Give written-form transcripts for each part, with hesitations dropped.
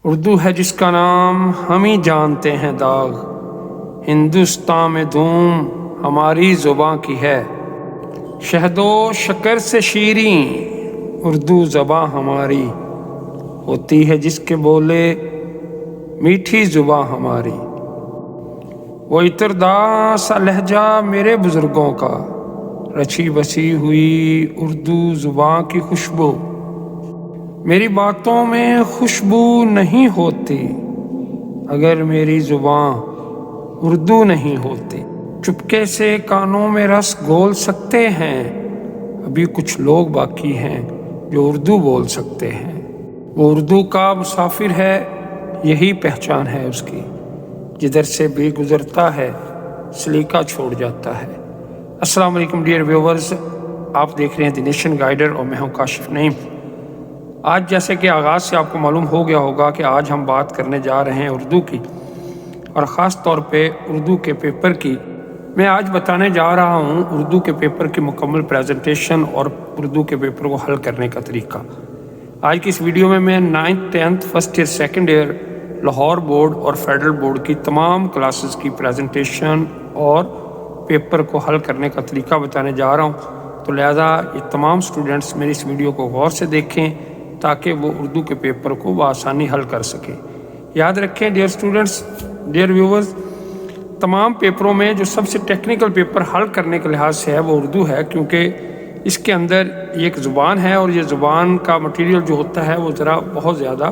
اردو ہے جس کا نام ہم ہی جانتے ہیں داغ، ہندوستان میں دھوم ہماری زباں کی ہے، شہد و شکر سے شیریں اردو زباں ہماری، ہوتی ہے جس کے بولے میٹھی زباں ہماری۔ وہ اتردا سا لہجہ میرے بزرگوں کا، رچی بسی ہوئی اردو زباں کی خوشبو، میری باتوں میں خوشبو نہیں ہوتی اگر میری زباں اردو نہیں ہوتی۔ چپکے سے کانوں میں رس گھول سکتے ہیں، ابھی کچھ لوگ باقی ہیں جو اردو بول سکتے ہیں۔ وہ اردو کا مسافر ہے، یہی پہچان ہے اس کی، جدھر سے بھی گزرتا ہے سلیقہ چھوڑ جاتا ہے۔ السلام علیکم ڈیئر ویورز، آپ دیکھ رہے ہیں دی نیشن گائیڈر اور میں ہوں کاشف نعیم۔ آج جیسے کہ آغاز سے آپ کو معلوم ہو گیا ہوگا کہ آج ہم بات کرنے جا رہے ہیں اردو کی، اور خاص طور پہ اردو کے پیپر کی۔ میں آج بتانے جا رہا ہوں اردو کے پیپر کی مکمل پریزنٹیشن اور اردو کے پیپر کو حل کرنے کا طریقہ۔ آج کی اس ویڈیو میں 9th 10th first year second year Lahore board اور فیڈرل بورڈ کی تمام کلاسز کی پریزنٹیشن اور پیپر کو حل کرنے کا طریقہ بتانے جا رہا ہوں، تو لہٰذا یہ تمام سٹوڈنٹس میری اس ویڈیو کو غور سے دیکھیں تاکہ وہ اردو کے پیپر کو بآسانی حل کر سکیں۔ یاد رکھیں ڈیئر اسٹوڈنٹس، ڈیئر ویورز، تمام پیپروں میں جو سب سے ٹیکنیکل پیپر حل کرنے کے لحاظ سے ہے وہ اردو ہے، کیونکہ اس کے اندر ایک زبان ہے اور یہ زبان کا مٹیریل جو ہوتا ہے وہ ذرا بہت زیادہ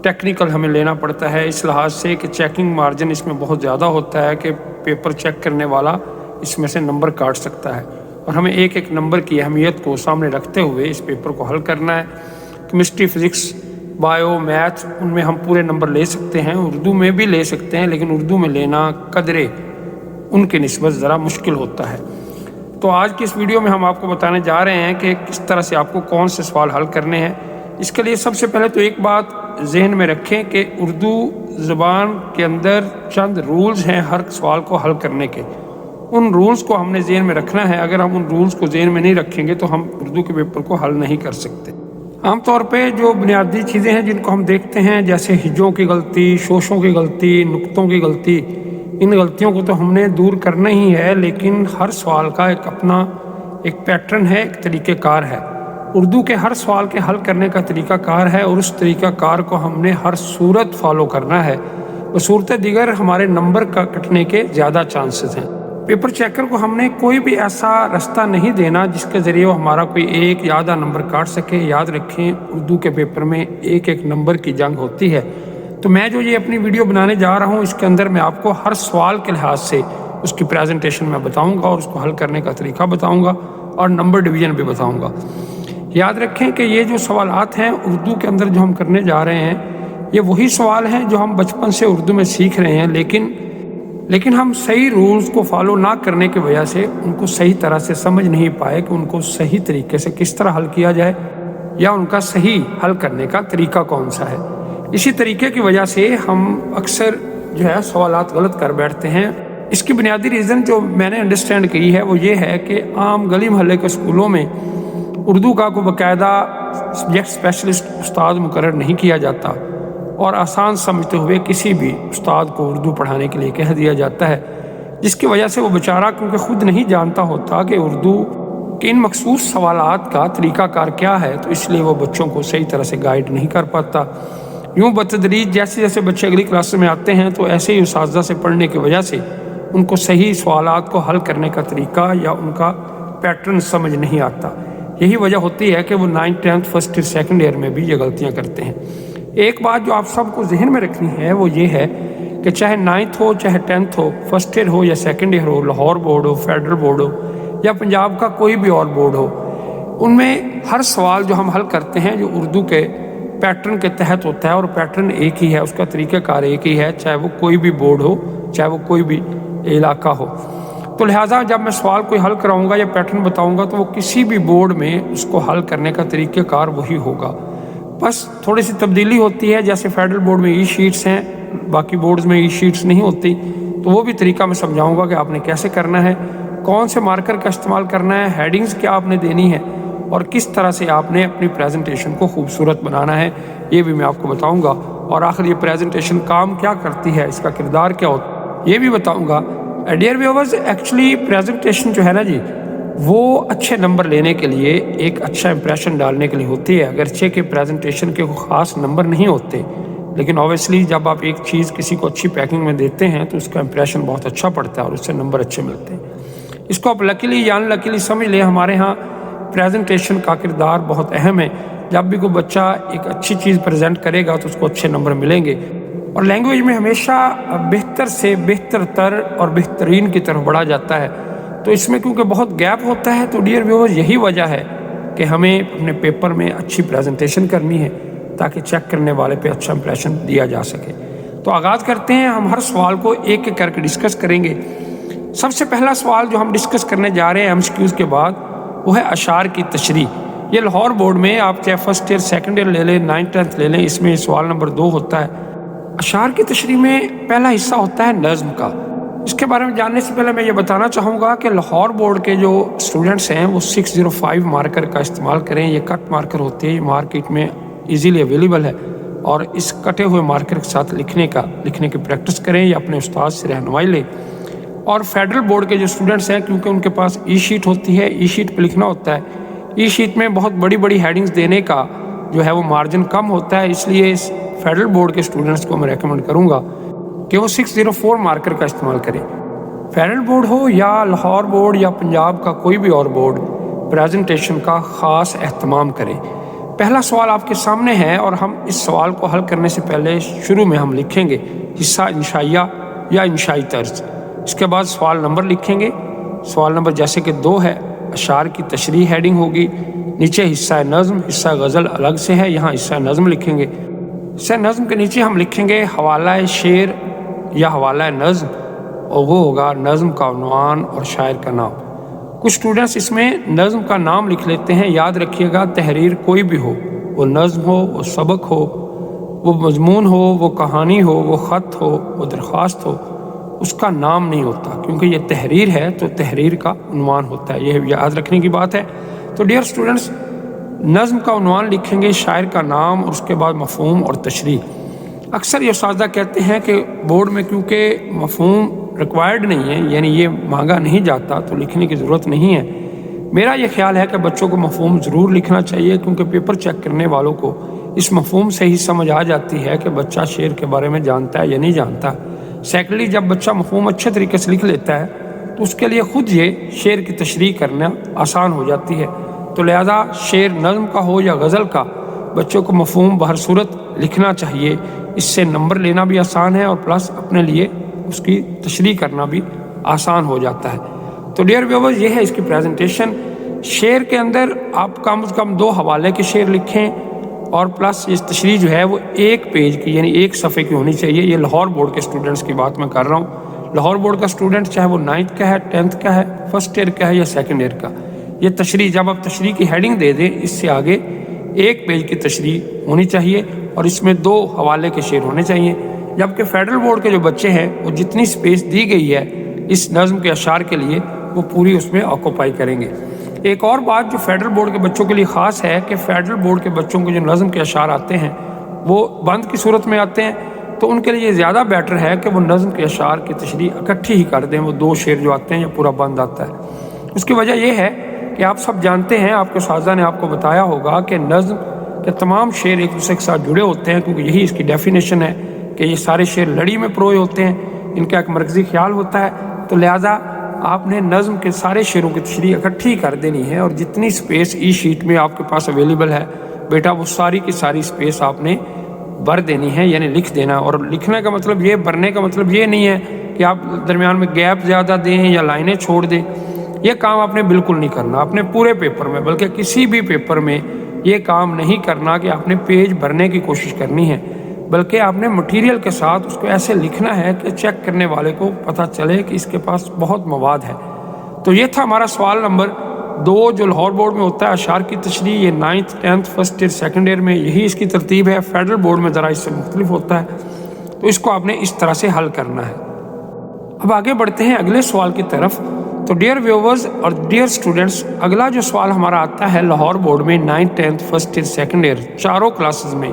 ٹیکنیکل ہمیں لینا پڑتا ہے، اس لحاظ سے کہ چیکنگ مارجن اس میں بہت زیادہ ہوتا ہے کہ پیپر چیک کرنے والا اس میں سے نمبر کاٹ سکتا ہے، اور ہمیں ایک ایک نمبر کی اہمیت کو سامنے رکھتے ہوئے اس پیپر کو حل کرنا ہے۔ کیمسٹری، فزکس، بایو، میتھ، ان میں ہم پورے نمبر لے سکتے ہیں، اردو میں بھی لے سکتے ہیں، لیکن اردو میں لینا قدرے ان کے نسبت ذرا مشکل ہوتا ہے۔ تو آج کی اس ویڈیو میں ہم آپ کو بتانے جا رہے ہیں کہ کس طرح سے آپ کو کون سے سوال حل کرنے ہیں۔ اس کے لیے سب سے پہلے تو ایک بات ذہن میں رکھیں کہ اردو زبان کے اندر چند رولز ہیں ہر سوال کو حل کرنے کے، ان رولز کو ہم نے ذہن میں رکھنا ہے۔ اگر ہم ان رولز کو ذہن میں نہیں رکھیں گے تو ہم اردو کے پیپر کو حل نہیں کر سکتے۔ عام طور پہ جو بنیادی چیزیں ہیں جن کو ہم دیکھتے ہیں، جیسے ہجوں کی غلطی، شوشوں کی غلطی، نقطوں کی غلطی، ان غلطیوں کو تو ہم نے دور کرنا ہی ہے، لیکن ہر سوال کا ایک اپنا ایک پیٹرن ہے، ایک طریقہ کار ہے۔ اردو کے ہر سوال کے حل کرنے کا طریقہ کار ہے، اور اس طریقہ کار کو ہم نے ہر صورت فالو کرنا ہے، بصورت دیگر ہمارے نمبر کا کٹنے کے زیادہ چانسز ہیں۔ پیپر چیکر کو ہم نے کوئی بھی ایسا راستہ نہیں دینا جس کے ذریعے وہ ہمارا کوئی ایک یا آدھا نمبر کاٹ سکے۔ یاد رکھیں اردو کے پیپر میں ایک ایک نمبر کی جنگ ہوتی ہے، تو میں جو یہ اپنی ویڈیو بنانے جا رہا ہوں اس کے اندر میں آپ کو ہر سوال کے لحاظ سے اس کی پریزنٹیشن میں بتاؤں گا اور اس کو حل کرنے کا طریقہ بتاؤں گا اور نمبر ڈویژن بھی بتاؤں گا۔ یاد رکھیں کہ یہ جو سوالات ہیں اردو کے اندر جو ہم کرنے جا رہے ہیں، یہ وہی سوال ہیں جو ہم بچپن سے اردو میں سیکھ رہے ہیں، لیکن ہم صحیح رولز کو فالو نہ کرنے کی وجہ سے ان کو صحیح طرح سے سمجھ نہیں پائے کہ ان کو صحیح طریقے سے کس طرح حل کیا جائے یا ان کا صحیح حل کرنے کا طریقہ کون سا ہے۔ اسی طریقے کی وجہ سے ہم اکثر جو ہے سوالات غلط کر بیٹھتے ہیں۔ اس کی بنیادی ریزن جو میں نے انڈرسٹینڈ کی ہے وہ یہ ہے کہ عام گلی محلے کے اسکولوں میں اردو کا کوئی باقاعدہ سبجیکٹ اسپیشلسٹ استاد مقرر نہیں کیا جاتا، اور آسان سمجھتے ہوئے کسی بھی استاد کو اردو پڑھانے کے لیے کہہ دیا جاتا ہے، جس کی وجہ سے وہ بیچارہ کیونکہ خود نہیں جانتا ہوتا کہ اردو کے ان مخصوص سوالات کا طریقہ کار کیا ہے، تو اس لیے وہ بچوں کو صحیح طرح سے گائیڈ نہیں کر پاتا۔ یوں بتدریج جیسے جیسے بچے اگلی کلاس میں آتے ہیں تو ایسے ہی اساتذہ سے پڑھنے کی وجہ سے ان کو صحیح سوالات کو حل کرنے کا طریقہ یا ان کا پیٹرن سمجھ نہیں آتا۔ یہی وجہ ہوتی ہے کہ وہ 9th 10th first year second year میں بھی یہ غلطیاں کرتے ہیں۔ ایک بات جو آپ سب کو ذہن میں رکھنی ہے وہ یہ ہے کہ چاہے 9th ہو، چاہے 10th ہو، فرسٹ ایئر ہو یا سیکنڈ ایئر ہو، لاہور بورڈ ہو، فیڈرل بورڈ ہو یا پنجاب کا کوئی بھی اور بورڈ ہو، ان میں ہر سوال جو ہم حل کرتے ہیں جو اردو کے پیٹرن کے تحت ہوتا ہے، اور پیٹرن ایک ہی ہے، اس کا طریقہ کار ایک ہی ہے، چاہے وہ کوئی بھی بورڈ ہو، چاہے وہ کوئی بھی علاقہ ہو۔ تو لہٰذا جب میں سوال کوئی حل کراؤں گا یا پیٹرن بتاؤں گا تو وہ کسی بھی بورڈ میں اس کو حل کرنے کا طریقہ کار وہی ہوگا، بس تھوڑی سی تبدیلی ہوتی ہے۔ جیسے فیڈرل بورڈ میں ای شیٹس ہیں، باقی بورڈز میں ای شیٹس نہیں ہوتی، تو وہ بھی طریقہ میں سمجھاؤں گا کہ آپ نے کیسے کرنا ہے، کون سے مارکر کا استعمال کرنا ہے، ہیڈنگز کیا آپ نے دینی ہے، اور کس طرح سے آپ نے اپنی پریزنٹیشن کو خوبصورت بنانا ہے، یہ بھی میں آپ کو بتاؤں گا۔ اور آخر یہ پریزنٹیشن کام کیا کرتی ہے، اس کا کردار کیا ہوتا ہے، یہ بھی بتاؤں گا۔ ڈیئر ویورز، ایکچولی پریزنٹیشن جو ہے نا جی، وہ اچھے نمبر لینے کے لیے، ایک اچھا امپریشن ڈالنے کے لیے ہوتی ہے، اگرچہ کہ پریزنٹیشن کے کوئی خاص نمبر نہیں ہوتے، لیکن اوبیسلی جب آپ ایک چیز کسی کو اچھی پیکنگ میں دیتے ہیں تو اس کا امپریشن بہت اچھا پڑتا ہے اور اس سے نمبر اچھے ملتے ہیں۔ اس کو آپ لکیلی یا ان لکیلی سمجھ لیں، ہمارے ہاں پریزنٹیشن کا کردار بہت اہم ہے۔ جب بھی کوئی بچہ ایک اچھی چیز پریزنٹ کرے گا تو اس کو اچھے نمبر ملیں گے، اور لینگویج میں ہمیشہ بہتر سے بہتر تر اور بہترین کی طرف بڑھا جاتا ہے۔ تو اس میں کیونکہ بہت گیپ ہوتا ہے، تو ڈیئر ویورز یہی وجہ ہے کہ ہمیں اپنے پیپر میں اچھی پریزنٹیشن کرنی ہے تاکہ چیک کرنے والے پہ اچھا امپریشن دیا جا سکے۔ تو آغاز کرتے ہیں، ہم ہر سوال کو ایک ایک کر کے ڈسکس کریں گے۔ سب سے پہلا سوال جو ہم ڈسکس کرنے جا رہے ہیں ایم سی کیوز کے بعد، وہ ہے اشعار کی تشریح۔ یہ لاہور بورڈ میں آپ چاہے فرسٹ ایئر سیکنڈ ایئر لے لیں، 9th 10th لے لیں، اس میں سوال نمبر 2 ہوتا ہے۔ اشعار کی تشریح میں پہلا حصہ ہوتا ہے نظم کا۔ اس کے بارے میں جاننے سے پہلے میں یہ بتانا چاہوں گا کہ لاہور بورڈ کے جو اسٹوڈنٹس ہیں وہ 605 مارکر کا استعمال کریں۔ یہ کٹ مارکر ہوتے ہیں، یہ مارکیٹ میں ایزیلی اویلیبل ہے، اور اس کٹے ہوئے مارکر کے ساتھ لکھنے کی پریکٹس کریں یا اپنے استاد سے رہنمائی لیں۔ اور فیڈرل بورڈ کے جو اسٹوڈنٹس ہیں، کیونکہ ان کے پاس ای شیٹ ہوتی ہے، ای شیٹ پہ لکھنا ہوتا ہے، ای شیٹ میں بہت بڑی بڑی ہیڈنگز دینے کا جو ہے وہ مارجن کم ہوتا ہے، اس لیے اس فیڈرل بورڈ کے اسٹوڈنٹس کو میں ریکمنڈ کروں گا کہ وہ 604 مارکر کا استعمال کریں۔ فیڈرل بورڈ ہو یا لاہور بورڈ یا پنجاب کا کوئی بھی اور بورڈ، پریزنٹیشن کا خاص اہتمام کرے۔ پہلا سوال آپ کے سامنے ہے، اور ہم اس سوال کو حل کرنے سے پہلے شروع میں ہم لکھیں گے حصہ انشائیہ یا انشائی طرز۔ اس کے بعد سوال نمبر لکھیں گے۔ سوال نمبر جیسے کہ 2 ہے، اشعار کی تشریح ہیڈنگ ہوگی، نیچے حصہ نظم، حصہ غزل الگ سے ہے، یہاں حصہ نظم لکھیں گے۔ حصہ نظم کے نیچے ہم لکھیں گے حوالہ شعر یا حوالہ نظم، اور وہ ہوگا نظم کا عنوان اور شاعر کا نام۔ کچھ اسٹوڈنٹس اس میں نظم کا نام لکھ لیتے ہیں۔ یاد رکھیے گا، تحریر کوئی بھی ہو، وہ نظم ہو، وہ سبق ہو، وہ مضمون ہو، وہ کہانی ہو، وہ خط ہو، وہ درخواست ہو، اس کا نام نہیں ہوتا، کیونکہ یہ تحریر ہے تو تحریر کا عنوان ہوتا ہے، یہ یاد رکھنے کی بات ہے۔ تو ڈیئر اسٹوڈنٹس، نظم کا عنوان لکھیں گے، شاعر کا نام، اور اس کے بعد مفہوم اور تشریح۔ اکثر یہ اساتذہ کہتے ہیں کہ بورڈ میں کیونکہ مفہوم ریکوائرڈ نہیں ہے، یعنی یہ مانگا نہیں جاتا، تو لکھنے کی ضرورت نہیں ہے۔ میرا یہ خیال ہے کہ بچوں کو مفہوم ضرور لکھنا چاہیے، کیونکہ پیپر چیک کرنے والوں کو اس مفہوم سے ہی سمجھ آ جاتی ہے کہ بچہ شعر کے بارے میں جانتا ہے یا نہیں جانتا۔ سیکنڈلی، جب بچہ مفہوم اچھے طریقے سے لکھ لیتا ہے تو اس کے لیے خود یہ شعر کی تشریح کرنا آسان ہو جاتی ہے۔ تو لہذا شعر نظم کا ہو یا غزل کا، بچوں کو مفہوم بہر صورت لکھنا چاہیے۔ اس سے نمبر لینا بھی آسان ہے، اور پلس اپنے لیے اس کی تشریح کرنا بھی آسان ہو جاتا ہے۔ تو ڈیئر ویورز، یہ ہے اس کی پریزنٹیشن۔ شعر کے اندر آپ کم از کم 2 حوالے کے شعر لکھیں، اور پلس یہ تشریح جو ہے وہ 1 پیج کی، یعنی 1 صفحے کی ہونی چاہیے۔ یہ لاہور بورڈ کے اسٹوڈنٹس کی بات میں کر رہا ہوں۔ لاہور بورڈ کا اسٹوڈنٹ چاہے وہ 9th کا ہے، 10th کا ہے، فرسٹ ایئر کا ہے یا سیکنڈ ایئر کا، یہ تشریح جب آپ تشریح کی ہیڈنگ دے دیں، اس سے آگے 1 پیج کی تشریح ہونی چاہیے، اور اس میں 2 حوالے کے شعر ہونے چاہیے۔ جبکہ فیڈرل بورڈ کے جو بچے ہیں، وہ جتنی سپیس دی گئی ہے اس نظم کے اشعار کے لیے، وہ پوری اس میں آکوپائی کریں گے۔ ایک اور بات جو فیڈرل بورڈ کے بچوں کے لیے خاص ہے کہ فیڈرل بورڈ کے بچوں کو جو نظم کے اشعار آتے ہیں وہ بند کی صورت میں آتے ہیں، تو ان کے لیے زیادہ بیٹر ہے کہ وہ نظم کے اشعار کی تشریح اکٹھی ہی کر دیں۔ وہ 2 شعر جو آتے ہیں یا پورا بند آتا ہے، اس کی وجہ یہ ہے کہ آپ سب جانتے ہیں، آپ کے اساتذہ نے آپ کو بتایا ہوگا کہ نظم کے تمام شعر ایک دوسرے کے ساتھ جڑے ہوتے ہیں، کیونکہ یہی اس کی ڈیفینیشن ہے کہ یہ سارے شعر لڑی میں پروئے ہوتے ہیں، ان کا ایک مرکزی خیال ہوتا ہے۔ تو لہٰذا آپ نے نظم کے سارے شعروں کی تشریح اکٹھی کر دینی ہے، اور جتنی سپیس ای شیٹ میں آپ کے پاس اویلیبل ہے بیٹا، وہ ساری کی ساری سپیس آپ نے بھر دینی ہے، یعنی لکھ دینا۔ اور لکھنے کا مطلب یہ، بھرنے کا مطلب یہ نہیں ہے کہ آپ درمیان میں گیپ زیادہ دیں یا لائنیں چھوڑ دیں۔ یہ کام آپ نے بالکل نہیں کرنا اپنے پورے پیپر میں، بلکہ کسی بھی پیپر میں یہ کام نہیں کرنا کہ آپ نے پیج بھرنے کی کوشش کرنی ہے، بلکہ آپ نے مٹیریل کے ساتھ اس کو ایسے لکھنا ہے کہ چیک کرنے والے کو پتہ چلے کہ اس کے پاس بہت مواد ہے۔ تو یہ تھا ہمارا سوال نمبر 2 جو لاہور بورڈ میں ہوتا ہے، اشعار کی تشریح۔ یہ 9th 10th first year second year میں یہی اس کی ترتیب ہے، فیڈرل بورڈ میں ذرا اس سے مختلف ہوتا ہے۔ تو اس کو آپ نے اس طرح سے حل کرنا ہے۔ اب آگے بڑھتے ہیں اگلے سوال کی طرف۔ تو ڈیئر ویورز اور ڈیئر اسٹوڈنٹس، اگلا جو سوال ہمارا آتا ہے لاہور بورڈ میں 9th 10th first year second year چاروں کلاسز میں،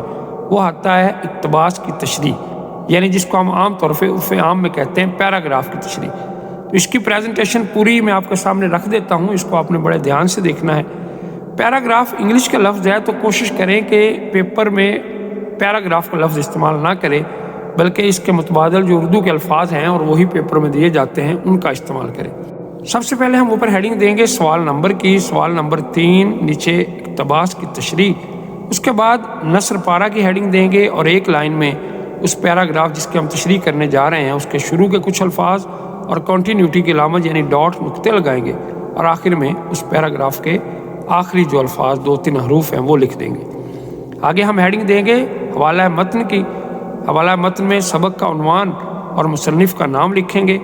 وہ آتا ہے اقتباس کی تشریح، یعنی جس کو ہم عام طور پہ عرف عام میں کہتے ہیں پیراگراف کی تشریح۔ تو اس کی پریزنٹیشن پوری میں آپ کے سامنے رکھ دیتا ہوں، اس کو آپ نے بڑے دھیان سے دیکھنا ہے۔ پیراگراف انگلش کا لفظ ہے، تو کوشش کریں کہ پیپر میں پیراگراف کا لفظ استعمال نہ کریں، بلکہ اس کے متبادل جو اردو کے الفاظ ہیں اور وہی پیپر میں دیے جاتے ہیں ان کا استعمال کریں۔ سب سے پہلے ہم اوپر ہیڈنگ دیں گے سوال نمبر کی، سوال نمبر 3، نیچے اقتباس کی تشریح۔ اس کے بعد نثر پارہ کی ہیڈنگ دیں گے اور ایک لائن میں اس پیراگراف جس کی ہم تشریح کرنے جا رہے ہیں اس کے شروع کے کچھ الفاظ اور کنٹینیوٹی کی علامت یعنی ڈاٹ نقطے لگائیں گے، اور آخر میں اس پیراگراف کے آخری جو الفاظ 2-3 حروف ہیں وہ لکھ دیں گے۔ آگے ہم ہیڈنگ دیں گے حوالہ متن کی۔ حوالہ متن میں سبق کا عنوان اور مصنف کا نام لکھیں گے۔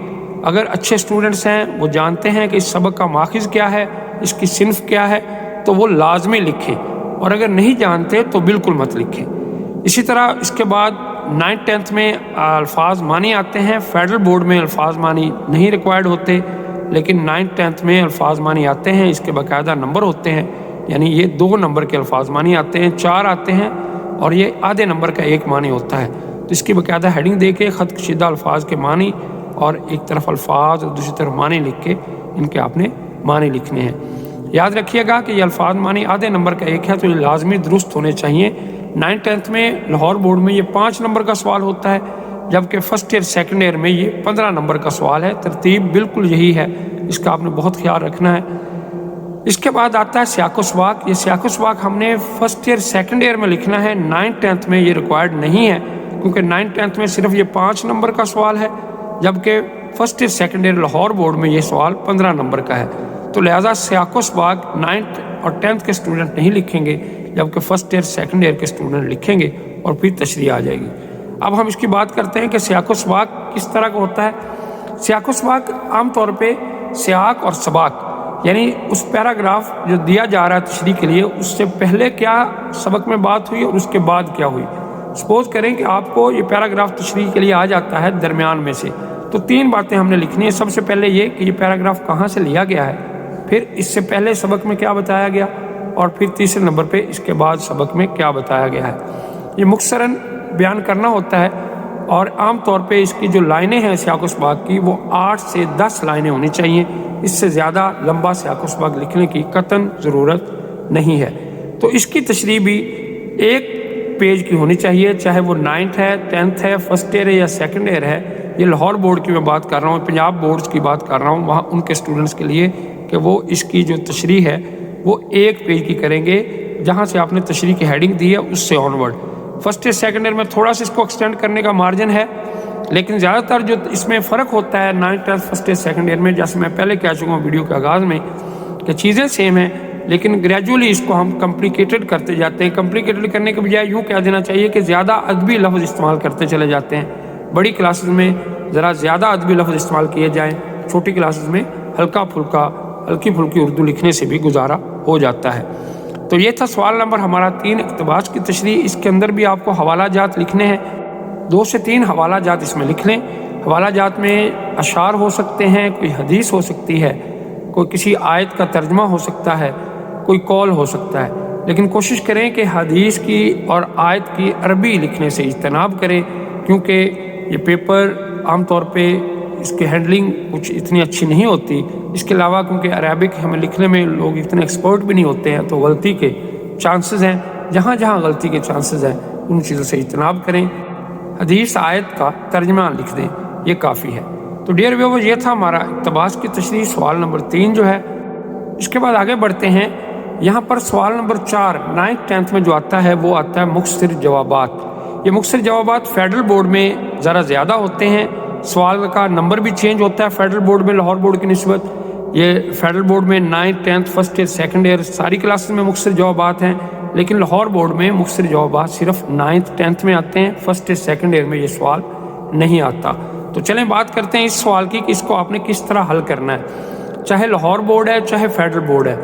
اگر اچھے اسٹوڈنٹس ہیں، وہ جانتے ہیں کہ اس سبق کا ماخذ کیا ہے، اس کی صنف کیا ہے، تو وہ لازمی لکھیں، اور اگر نہیں جانتے تو بالکل مت لکھیں۔ اسی طرح اس کے بعد 9th 10th میں الفاظ معنی آتے ہیں۔ فیڈرل بورڈ میں الفاظ معنی نہیں ریکوائرڈ ہوتے، لیکن 9th 10th میں الفاظ معنی آتے ہیں، اس کے باقاعدہ نمبر ہوتے ہیں، یعنی یہ 2 نمبر کے الفاظ معنی آتے ہیں، 4 آتے ہیں، اور یہ آدھے نمبر کا 1 معنی ہوتا ہے۔ تو اس کی باقاعدہ ہیڈنگ دے کے خط کشیدہ الفاظ کے معنی اور ایک طرف الفاظ اور دوسری طرف معنی لکھ کے ان کے آپ نے معنی لکھنے ہیں۔ یاد رکھیے گا کہ یہ الفاظ معنی آدھے نمبر کا 1 ہے، تو یہ لازمی درست ہونے چاہیے۔ 9th 10th میں لاہور بورڈ میں یہ 5 نمبر کا سوال ہوتا ہے، جبکہ فرسٹ ایئر سیکنڈ ایئر میں یہ 15 نمبر کا سوال ہے۔ ترتیب بالکل یہی ہے، اس کا آپ نے بہت خیال رکھنا ہے۔ اس کے بعد آتا ہے سیاق و سباق۔ یہ سیاق و سباق ہم نے فرسٹ ایئر سیکنڈ ایئر میں لکھنا ہے، 9th 10th میں یہ ریکوائرڈ نہیں ہے، کیونکہ 9th 10th میں صرف یہ 5 نمبر کا سوال ہے، جبکہ first year second year Lahore board میں یہ سوال 15 نمبر کا ہے۔ تو لہٰذا سیاق و سباق 9th اور 10th کے اسٹوڈنٹ نہیں لکھیں گے، جبکہ فرسٹ ایئر سیکنڈ ایئر کے اسٹوڈنٹ لکھیں گے، اور پھر تشریح آ جائے گی۔ اب ہم اس کی بات کرتے ہیں کہ سیاق و سباق کس طرح کا ہوتا ہے۔ سیاق و سباق عام طور پہ سیاق اور سباق، یعنی اس پیراگراف جو دیا جا رہا ہے تشریح کے لیے، اس سے پہلے کیا سبق میں بات ہوئی اور اس کے بعد کیا ہوئی۔ سپوز کریں کہ آپ کو یہ پیراگراف تشریح کے لیے آ جاتا ہے درمیان میں سے، تو 3 باتیں ہم نے لکھنی ہے۔ سب سے پہلے یہ کہ یہ پیراگراف کہاں سے لیا گیا ہے، پھر اس سے پہلے سبق میں کیا بتایا گیا، اور پھر تیسرے نمبر پہ اس کے بعد سبق میں کیا بتایا گیا ہے۔ یہ مختصراً بیان کرنا ہوتا ہے، اور عام طور پہ اس کی جو لائنیں ہیں سیاق و سباق کی، وہ 8 سے 10 لائنیں ہونی چاہیے۔ اس سے زیادہ لمبا سیاق و سباق لکھنے کی قطعاً ضرورت نہیں ہے۔ تو اس کی تشریح بھی 1 پیج کی ہونی چاہیے، چاہے وہ 9th ہے، 10th ہے، فرسٹ ایئر ہے یا سیکنڈ ایئر ہے۔ یہ لاہور بورڈ کی میں بات کر رہا ہوں، پنجاب بورڈز کی بات کر رہا ہوں، وہاں ان کے اسٹوڈنٹس کے لیے کہ وہ اس کی جو تشریح ہے وہ 1 پیج کی کریں گے، جہاں سے آپ نے تشریح کی ہیڈنگ دی ہے اس سے آنورڈ۔ فرسٹ ایئر سیکنڈ ایئر میں تھوڑا سا اس کو ایکسٹینڈ کرنے کا مارجن ہے، لیکن زیادہ تر جو اس میں فرق ہوتا ہے 9th 10th first year second year میں، جیسے میں پہلے کہہ چکا ہوں ویڈیو کے آغاز میں کہ چیزیں سیم ہیں، لیکن گریجولی اس کو ہم کمپلیکیٹڈ کرتے جاتے ہیں۔ کمپلیکیٹڈ کرنے کے بجائے یوں کہہ دینا چاہیے کہ زیادہ ادبی لفظ استعمال کرتے چلے جاتے ہیں۔ بڑی کلاسز میں ذرا زیادہ ادبی لفظ استعمال کیے جائیں، چھوٹی کلاسز میں ہلکی پھلکی اردو لکھنے سے بھی گزارا ہو جاتا ہے۔ تو یہ تھا سوال نمبر ہمارا 3 اقتباس کی تشریح۔ اس کے اندر بھی آپ کو حوالہ جات لکھنے ہیں، 2 سے 3 حوالہ جات اس میں لکھ لیں۔ حوالہ جات میں اشعار ہو سکتے ہیں، کوئی حدیث ہو سکتی ہے، کوئی کسی آیت کا ترجمہ ہو سکتا ہے، کوئی قول ہو سکتا ہے، لیکن کوشش کریں کہ حدیث کی اور آیت کی عربی لکھنے سے اجتناب کریں، کیونکہ یہ پیپر عام طور پہ اس کی ہینڈلنگ کچھ اتنی اچھی نہیں ہوتی۔ اس کے علاوہ کیونکہ عربک ہمیں لکھنے میں لوگ اتنے ایکسپرٹ بھی نہیں ہوتے ہیں، تو غلطی کے چانسز ہیں، جہاں جہاں غلطی کے چانسز ہیں ان چیزوں سے اجتناب کریں۔ حدیث آیت کا ترجمہ لکھ دیں، یہ کافی ہے۔ تو ڈیئر ویور، یہ تھا ہمارا اقتباس کی تشریح، سوال نمبر 3 جو ہے۔ اس کے بعد آگے بڑھتے ہیں، یہاں پر سوال نمبر 4 9th 10th میں جو آتا ہے وہ آتا ہے مختصر جوابات۔ یہ مختصر جوابات فیڈرل بورڈ میں ذرا زیادہ ہوتے ہیں، سوال کا نمبر بھی چینج ہوتا ہے فیڈرل بورڈ میں لاہور بورڈ کی نسبت۔ یہ فیڈرل بورڈ میں 9th 10th first year second year ساری کلاسز میں مختصر جوابات ہیں، لیکن لاہور بورڈ میں مختصر جوابات صرف 9th 10th میں آتے ہیں، فرسٹ ایئر سیکنڈ ایئر میں یہ سوال نہیں آتا۔ تو چلیں بات کرتے ہیں اس سوال کی کہ اس کو آپ نے کس طرح حل کرنا ہے۔ چاہے لاہور بورڈ ہے چاہے فیڈرل بورڈ ہے،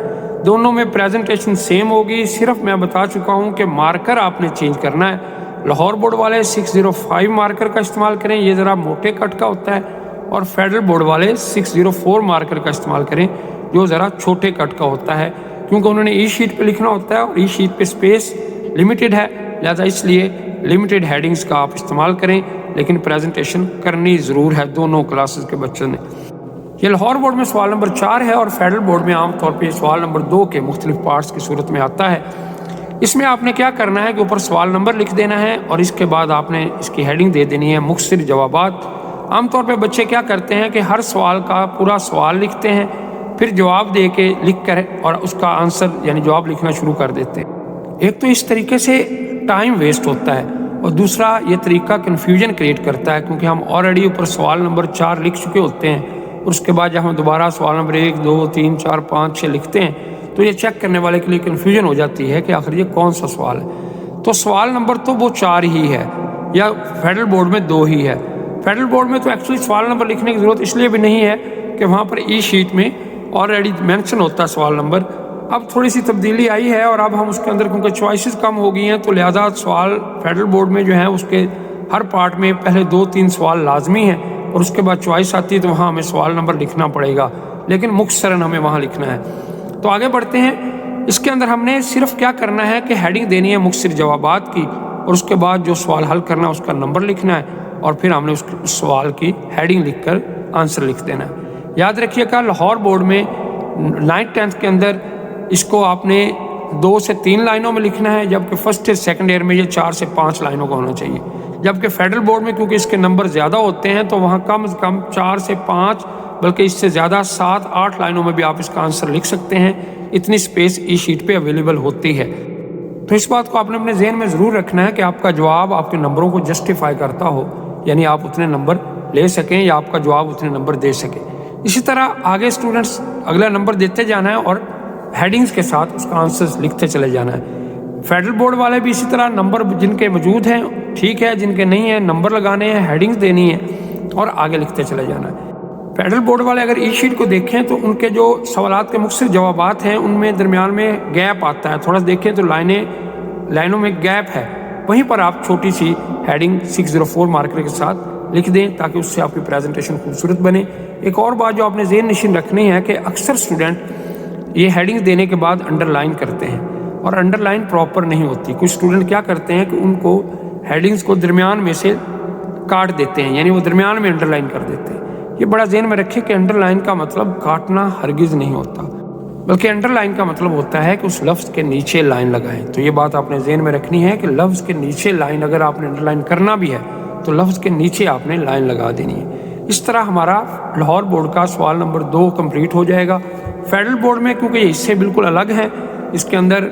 دونوں میں پریزنٹیشن سیم ہوگی، صرف میں بتا چکا ہوں کہ مارکر آپ نے چینج کرنا ہے۔ لاہور بورڈ والے 605 مارکر کا استعمال کریں، یہ ذرا موٹے کٹ کا ہوتا ہے، اور فیڈرل بورڈ والے 604 مارکر کا استعمال کریں، جو ذرا چھوٹے کٹ کا ہوتا ہے، کیونکہ انہوں نے ای شیٹ پہ لکھنا ہوتا ہے اور ای شیٹ پہ اسپیس لمیٹڈ ہے، لہذا اس لیے لمیٹڈ ہیڈنگز کا آپ استعمال کریں، لیکن پریزنٹیشن کرنی ضرور ہے دونوں کلاسز کے بچوں نے۔ یہ لاہور بورڈ میں سوال نمبر 4 ہے اور فیڈرل بورڈ میں عام طور پہ سوال نمبر 2 کے مختلف پارٹس کی صورت میں آتا ہے۔ اس میں آپ نے کیا کرنا ہے کہ اوپر سوال نمبر لکھ دینا ہے اور اس کے بعد آپ نے اس کی ہیڈنگ دے دینی ہے مختصر جوابات۔ عام طور پہ بچے کیا کرتے ہیں کہ ہر سوال کا پورا سوال لکھتے ہیں، پھر جواب دے کے لکھ کر اور اس کا آنسر یعنی جواب لکھنا شروع کر دیتے ہیں۔ ایک تو اس طریقے سے ٹائم ویسٹ ہوتا ہے اور دوسرا یہ طریقہ کنفیوژن کریٹ کرتا ہے، کیونکہ ہم آلریڈی اوپر سوال نمبر 4 لکھ چکے ہوتے ہیں اور اس کے بعد جب ہم دوبارہ سوال نمبر 1 2 3 4 5 6 لکھتے ہیں تو یہ چیک کرنے والے کے لیے کنفیوژن ہو جاتی ہے کہ آخر یہ کون سا سوال ہے۔ تو سوال نمبر تو وہ 4 ہی ہے یا فیڈرل بورڈ میں 2 ہی ہے۔ فیڈرل بورڈ میں تو ایکچولی سوال نمبر لکھنے کی ضرورت اس لیے بھی نہیں ہے کہ وہاں پر ای شیٹ میں آلریڈی مینشن ہوتا ہے سوال نمبر۔ اب تھوڑی سی تبدیلی آئی ہے اور اب ہم اس کے اندر کیونکہ چوائسیز کم ہو گئی ہیں تو لہٰذا سوال فیڈرل بورڈ میں جو ہے اس کے ہر پارٹ میں پہلے 2-3 سوال لازمی ہیں اور اس کے بعد چوائس آتی ہے تو وہاں ہمیں سوال نمبر لکھنا پڑے گا، لیکن مختصراً ہمیں وہاں لکھنا ہے۔ تو آگے بڑھتے ہیں۔ اس کے اندر ہم نے صرف کیا کرنا ہے کہ ہیڈنگ دینی ہے مختصر جوابات کی اور اس کے بعد جو سوال حل کرنا ہے اس کا نمبر لکھنا ہے اور پھر ہم نے اس سوال کی ہیڈنگ لکھ کر آنسر لکھ دینا ہے۔ یاد رکھیے گا لاہور بورڈ میں 9th 10th کے اندر اس کو آپ نے 2 سے 3 لائنوں میں لکھنا ہے، جبکہ فرسٹ اور سیکنڈ ایئر میں یہ 4 سے 5 لائنوں کا ہونا چاہیے۔ جبکہ فیڈرل بورڈ میں کیونکہ اس کے نمبر زیادہ ہوتے ہیں تو وہاں کم از کم 4 سے 5 بلکہ اس سے زیادہ 7-8 لائنوں میں بھی آپ اس کا آنسر لکھ سکتے ہیں، اتنی سپیس ای شیٹ پہ اویلیبل ہوتی ہے۔ تو اس بات کو آپ نے اپنے ذہن میں ضرور رکھنا ہے کہ آپ کا جواب آپ کے نمبروں کو جسٹیفائی کرتا ہو، یعنی آپ اتنے نمبر لے سکیں یا آپ کا جواب اتنے نمبر دے سکیں۔ اسی طرح آگے اسٹوڈنٹس اگلا نمبر دیتے جانا ہے اور ہیڈنگز کے ساتھ اس کا آنسر لکھتے چلے جانا ہے۔ فیڈرل بورڈ والے بھی اسی طرح نمبر جن کے موجود ہیں ٹھیک ہے، جن کے نہیں ہیں نمبر لگانے ہیں، ہیڈنگز دینی ہے اور آگے لکھتے چلے جانا ہے۔ فیڈرل بورڈ والے اگر ای شیٹ کو دیکھیں تو ان کے جو سوالات کے مختصر جوابات ہیں ان میں درمیان میں گیپ آتا ہے، تھوڑا دیکھیں تو لائنوں میں گیپ ہے، وہیں پر آپ چھوٹی سی ہیڈنگ 604 مارکر کے ساتھ لکھ دیں تاکہ اس سے آپ کی پریزنٹیشن خوبصورت بنے۔ ایک اور بات جو آپ نے ذہن نشین رکھنی ہے کہ اکثر اسٹوڈنٹ یہ ہیڈنگ دینے کے بعد انڈر لائن کرتے ہیں اور انڈر لائن پراپر نہیں ہوتی۔ کچھ اسٹوڈنٹ کیا کرتے ہیں کہ ان کو ہیڈنگز کو درمیان میں سے کاٹ دیتے ہیں، یعنی وہ درمیان میں انڈر لائن کر دیتے ہیں۔ یہ بڑا ذہن میں رکھیں کہ انڈر لائن کا مطلب کاٹنا ہرگز نہیں ہوتا، بلکہ انڈر لائن کا مطلب ہوتا ہے کہ اس لفظ کے نیچے لائن لگائیں۔ تو یہ بات آپ نے ذہن میں رکھنی ہے کہ لفظ کے نیچے لائن اگر آپ نے انڈر لائن کرنا بھی ہے تو لفظ کے نیچے آپ نے لائن لگا دینی ہے۔ اس طرح ہمارا لاہور بورڈ کا سوال نمبر 2 کمپلیٹ ہو جائے گا۔ فیڈرل بورڈ میں کیونکہ یہ حصے بالکل الگ ہیں، اس کے اندر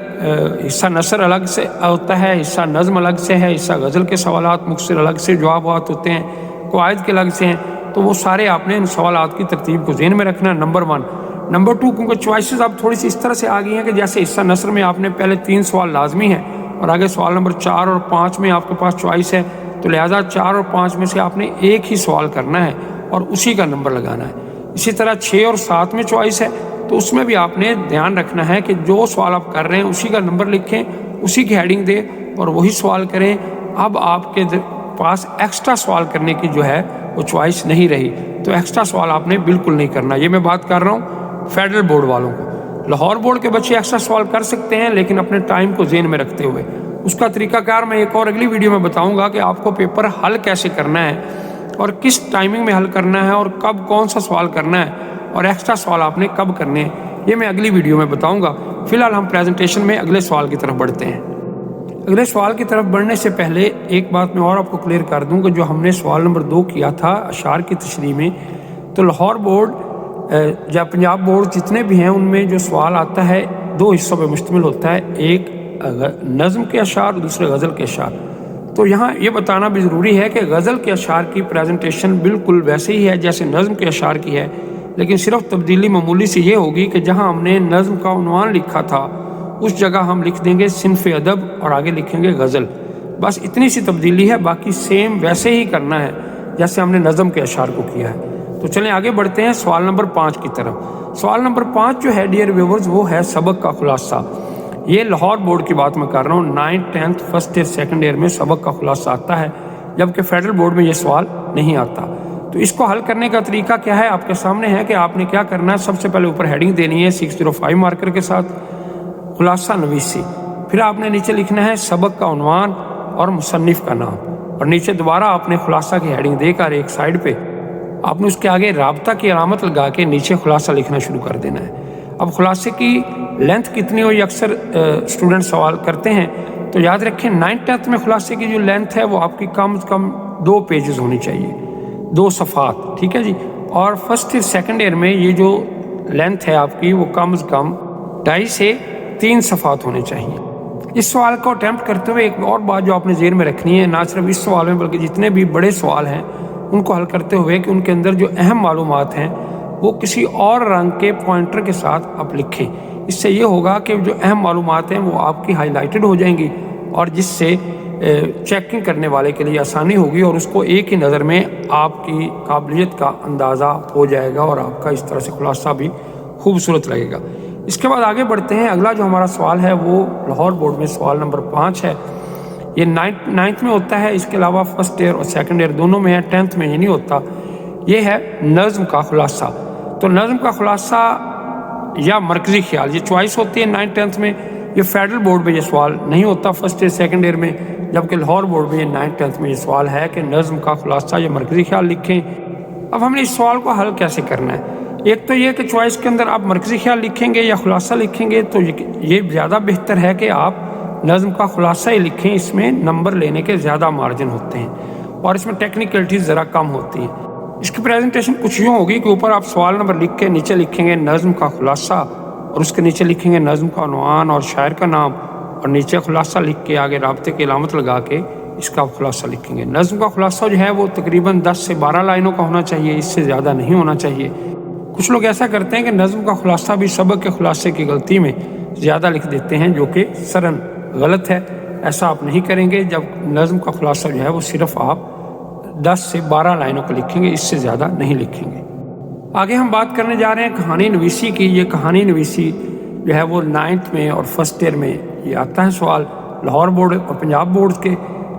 حصہ نثر الگ سے ہوتا ہے، حصہ نظم الگ سے ہے، حصہ غزل کے سوالات مختصر الگ سے جوابات ہوتے ہیں، قواعد کے الگ سے ہیں، تو وہ سارے آپ نے ان سوالات کی ترتیب کو ذہن میں رکھنا ہے۔ نمبر 1 نمبر 2 کیونکہ چوائسیز اب تھوڑی سی اس طرح سے آ گئی ہیں کہ جیسے حصہ نثر میں آپ نے پہلے 3 سوال لازمی ہیں اور آگے سوال نمبر 4 اور 5 میں آپ کے پاس چوائس ہے، تو لہٰذا 4 اور 5 میں سے آپ نے ایک ہی سوال کرنا ہے اور اسی کا نمبر لگانا ہے۔ اسی طرح 6 اور 7 میں چوائس ہے تو اس میں بھی آپ نے دھیان رکھنا ہے کہ جو سوال آپ کر رہے ہیں اسی کا نمبر لکھیں، اسی کی ہیڈنگ دیں اور وہی سوال کریں۔ اب آپ کے پاس ایکسٹرا سوال کرنے کی جو ہے وہ چوائس نہیں رہی، تو ایکسٹرا سوال آپ نے بالکل نہیں کرنا۔ یہ میں بات کر رہا ہوں فیڈرل بورڈ والوں کو۔ لاہور بورڈ کے بچے ایکسٹرا سوال کر سکتے ہیں لیکن اپنے ٹائم کو ذہن میں رکھتے ہوئے۔ اس کا طریقہ کار میں ایک اور اگلی ویڈیو میں بتاؤں گا کہ آپ کو پیپر حل کیسے کرنا ہے اور کس ٹائمنگ میں حل کرنا ہے اور کب کون سا سوال کرنا ہے اور ایکسٹرا سوال آپ نے کب کرنے ہیں، یہ میں اگلی ویڈیو میں بتاؤں گا۔ فی الحال ہم پریزنٹیشن میں اگلے سوال کی طرف بڑھتے ہیں۔ اگلے سوال کی طرف بڑھنے سے پہلے ایک بات میں اور آپ کو کلیئر کر دوں کہ جو ہم نے سوال نمبر 2 کیا تھا اشعار کی تشریح میں، تو لاہور بورڈ یا پنجاب بورڈ جتنے بھی ہیں ان میں جو سوال آتا ہے 2 حصوں پہ مشتمل ہوتا ہے، ایک نظم کے اشعار اور دوسرے غزل کے اشعار۔ تو یہاں یہ بتانا بھی ضروری ہے کہ غزل کے اشعار کی پریزنٹیشن بالکل ویسے ہی ہے جیسے نظم کے اشعار کی ہے، لیکن صرف تبدیلی معمولی سی یہ ہوگی کہ جہاں ہم نے نظم کا عنوان لکھا تھا اس جگہ ہم لکھ دیں گے صنف ادب اور آگے لکھیں گے غزل، بس اتنی سی تبدیلی ہے، باقی سیم ویسے ہی کرنا ہے جیسے ہم نے نظم کے اشعار کو کیا ہے۔ تو چلیں آگے بڑھتے ہیں سوال نمبر 5 کی طرف۔ سوال نمبر 5 جو ہے ڈیئر ویورز وہ ہے سبق کا خلاصہ۔ یہ لاہور بورڈ کی بات میں کر رہا ہوں، 9th 10th first year second year میں سبق کا خلاصہ آتا ہے، جبکہ فیڈرل بورڈ میں یہ سوال نہیں آتا۔ تو اس کو حل کرنے کا طریقہ کیا ہے آپ کے سامنے ہے کہ آپ نے کیا کرنا ہے، سب سے پہلے اوپر ہیڈنگ دینی ہے 605 مارکر کے ساتھ خلاصہ نویسی، پھر آپ نے نیچے لکھنا ہے سبق کا عنوان اور مصنف کا نام، اور نیچے دوبارہ آپ نے خلاصہ کی ہیڈنگ دے کر ایک سائڈ پہ آپ نے اس کے آگے رابطہ کی علامت لگا کے نیچے خلاصہ لکھنا شروع کر دینا ہے۔ اب خلاصے کی لینتھ کتنی ہو یہ اکثر اسٹوڈنٹ سوال کرتے ہیں، تو یاد رکھیں 9th 10th میں خلاصے کی جو لینتھ ہے وہ آپ کی کم از کم 2 پیجز ہونی چاہیے، 2 صفحات، ٹھیک ہے جی۔ اور فرسٹ سیکنڈ ایئر میں یہ جو لینتھ ہے آپ کی وہ کم از کم 2.5 سے 3 صفحات ہونے چاہیے۔ اس سوال کو اٹیمپٹ کرتے ہوئے ایک اور بات جو آپ نے ذہن میں رکھنی ہے، نہ صرف اس سوال میں بلکہ جتنے بھی بڑے سوال ہیں ان کو حل کرتے ہوئے، کہ ان کے اندر جو اہم معلومات ہیں وہ کسی اور رنگ کے پوائنٹر کے ساتھ آپ لکھیں۔ اس سے یہ ہوگا کہ جو اہم معلومات ہیں وہ آپ کی ہائی لائٹڈ ہو جائیں گی، اور جس سے چیکنگ کرنے والے کے لیے آسانی ہوگی، اور اس کو ایک ہی نظر میں آپ کی قابلیت کا اندازہ ہو جائے گا، اور آپ کا اس طرح سے خلاصہ بھی خوبصورت لگے گا۔ اس کے بعد آگے بڑھتے ہیں۔ اگلا جو ہمارا سوال ہے وہ لاہور بورڈ میں سوال نمبر 5 ہے۔ یہ 9th میں ہوتا ہے، اس کے علاوہ فرسٹ ایئر اور سیکنڈ ایئر دونوں میں ہے، 10th میں یہ نہیں ہوتا۔ یہ ہے نظم کا خلاصہ۔ تو نظم کا خلاصہ یا مرکزی خیال، یہ چوائس ہوتی ہے 9th 10th میں۔ یہ فیڈرل بورڈ میں یہ سوال نہیں ہوتا فرسٹ ایئر سیکنڈ ایئر میں، جبکہ لاہور بورڈ میں یہ 9th 10th میں یہ سوال ہے کہ نظم کا خلاصہ یا مرکزی خیال لکھیں۔ اب ہم نے اس سوال کو حل کیسے کرنا ہے؟ ایک تو یہ کہ چوائس کے اندر آپ مرکزی خیال لکھیں گے یا خلاصہ لکھیں گے، تو یہ زیادہ بہتر ہے کہ آپ نظم کا خلاصہ ہی لکھیں، اس میں نمبر لینے کے زیادہ مارجن ہوتے ہیں اور اس میں ٹیکنیکلٹیز ذرا کم ہوتی ہیں۔ اس کی پریزنٹیشن کچھ یوں ہوگی کہ اوپر آپ سوال نمبر لکھ کے نیچے لکھیں گے نظم کا خلاصہ، اور اس کے نیچے لکھیں گے نظم کا عنوان اور شاعر کا نام، اور نیچے خلاصہ لکھ کے آگے رابطے کی علامت لگا کے اس کا خلاصہ لکھیں گے۔ نظم کا خلاصہ جو ہے وہ تقریباً 10 سے 12 لائنوں کا ہونا چاہیے، اس سے زیادہ نہیں ہونا چاہیے۔ کچھ لوگ ایسا کرتے ہیں کہ نظم کا خلاصہ بھی سبق کے خلاصے کی غلطی میں زیادہ لکھ دیتے ہیں، جو کہ سرن غلط ہے۔ ایسا آپ نہیں کریں گے۔ جب نظم کا خلاصہ جو ہے وہ صرف آپ 10 سے 12 لائنوں کا لکھیں گے، اس سے زیادہ نہیں لکھیں گے۔ آگے ہم بات کرنے جا رہے ہیں کہانی نویسی کی۔ یہ کہانی نویسی جو ہے وہ 9th میں اور فرسٹ ایئر میں یہ آتا ہے سوال، لاہور بورڈ اور پنجاب بورڈ کے